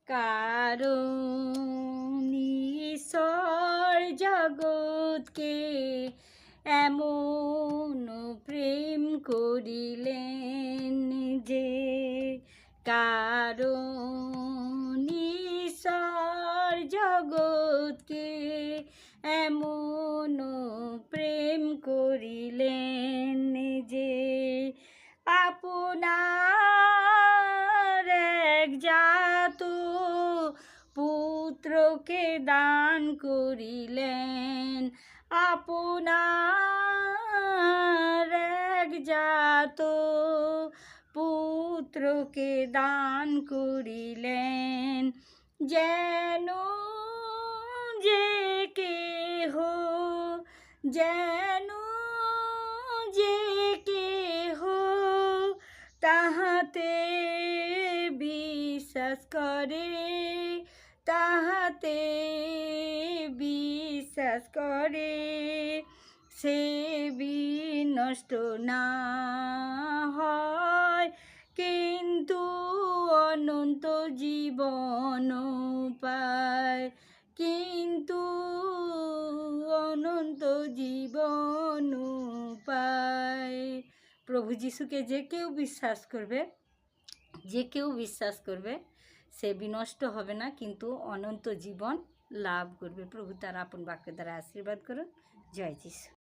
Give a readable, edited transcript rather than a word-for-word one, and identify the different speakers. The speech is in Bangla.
Speaker 1: কারণ ঈশ্বর জগৎকে এমন প্রেম করিলেন যে, কারণ ঈশ্বর জগৎকে এমন প্রেম করিলেন যে, আপনার একজাত পুত্রকে দান করিলেন, আপনার একজাত পুত্রকে দান করিলেন, যেন যে কেহ যেন যে কেহ তাহাতে বিশ্বাস করে, তাহাতে বিশ্বাস করে, সে বিনষ্ট না হয়, কিন্তু অনন্ত জীবন পায়, কিন্তু অনন্ত জীবন পায়। প্রভু যিশুকে যে কেউ বিশ্বাস করবে, যে কেউ বিশ্বাস করবে, সে বিনষ্ট হবে না, কিন্তু অনন্ত জীবন লাভ করবে। প্রভু তার আপন বাক্য দ্বারা আশীর্বাদ করুন। জয় যিশু।